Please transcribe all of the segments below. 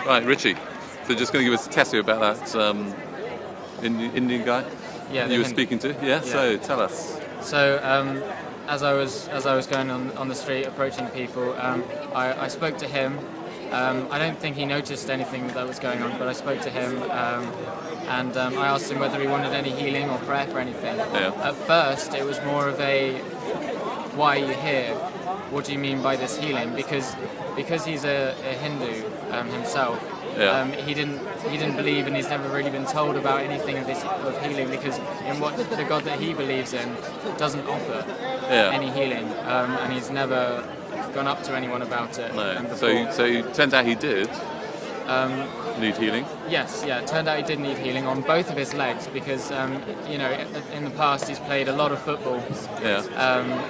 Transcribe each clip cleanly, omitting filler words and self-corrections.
Right, Richie. So just going to give us a testimony about that Indian guy you were speaking to. Yeah. So tell us. So as I was going on the street approaching people, I spoke to him. I don't think he noticed anything that was going on, but I spoke to him and I asked him whether he wanted any healing or prayer for anything. Yeah. At first, it was more of a, why are you here? What do you mean by this healing? Because he's a Hindu himself. Yeah. He didn't believe, and he's never really been told about anything of healing, because in what the God that he believes in doesn't offer any healing, and he's never gone up to anyone about it. No. So it turns out he did need healing. Yes, yeah. It turned out he did need healing on both of his legs, because in the past he's played a lot of football. Yeah.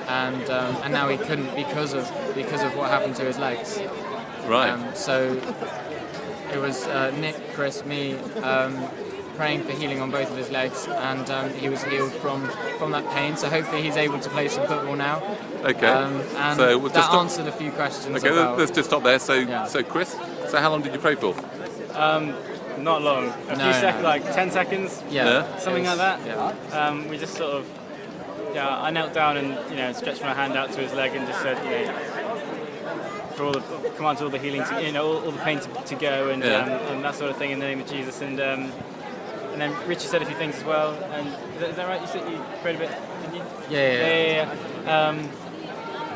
And now he couldn't because of what happened to his legs. Right. So it was Nick, Chris, me praying for healing on both of his legs, and he was healed from that pain. So hopefully he's able to play some football now. Okay. And so we'll that answered a few questions. Okay, about, let's just stop there. So Chris, so how long did you pray for? Not long. A few seconds, like 10 seconds. Yeah. Something like that. Yeah. We just sort of, I knelt down and stretched my hand out to his leg and just said, for all the commands, all the healing, all the pain to go, and that sort of thing in the name of Jesus. And then Richie said a few things as well. And is that right? You said you prayed a bit, didn't you? Yeah.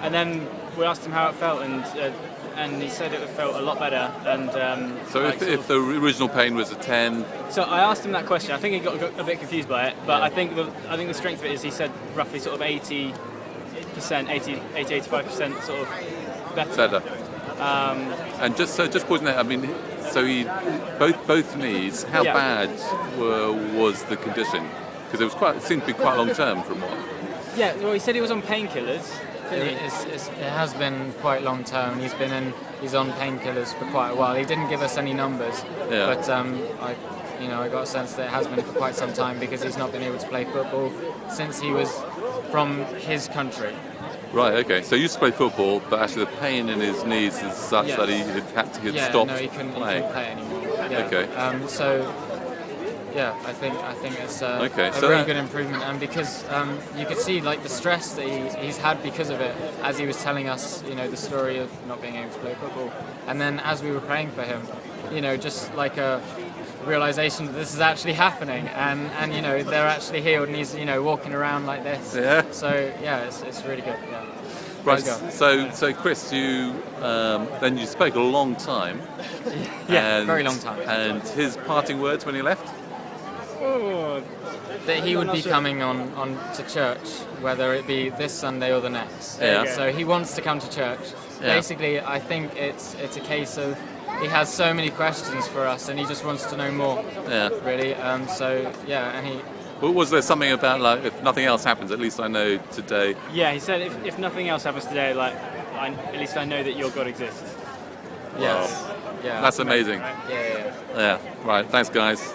And then we asked him how it felt, and he said it felt a lot better. And so if the original pain was a 10. So I asked him that question. I think he got a bit confused by it, but I think the strength of it is he said roughly sort of 80%, 85% sort of better. And just pausing there. I mean, so he both knees. How bad was the condition? Because it seemed to be quite long term from what. Yeah. Well, he said he was on painkillers. It has been quite long term. He's on painkillers for quite a while. He didn't give us any numbers, but I got a sense that it has been for quite some time, because he's not been able to play football since he was from his country. Right. Okay. So he used to play football, but actually the pain in his knees is such that he had to stop he couldn't play anymore. Yeah. Okay. I think it's a really good improvement, and because you could see like the stress that he's had because of it, as he was telling us, the story of not being able to play football, and then as we were praying for him, just like a realization that this is actually happening, and they're actually healed, and he's walking around like this. Yeah. So it's really good. Yeah. Right. So Chris, you then you spoke a long time. Yeah, very long time. And his parting words when he left? That he would be coming on to church, whether it be this Sunday or the next. Yeah. So he wants to come to church. Yeah. Basically, I think it's a case of he has so many questions for us, and he just wants to know more. Yeah. Really. And he. But was there something about, like, if nothing else happens, at least I know today? Yeah, he said if nothing else happens today, at least I know that your God exists. Yes. Wow. Yeah. That's amazing. Right? Yeah. Yeah. Right. Thanks, guys.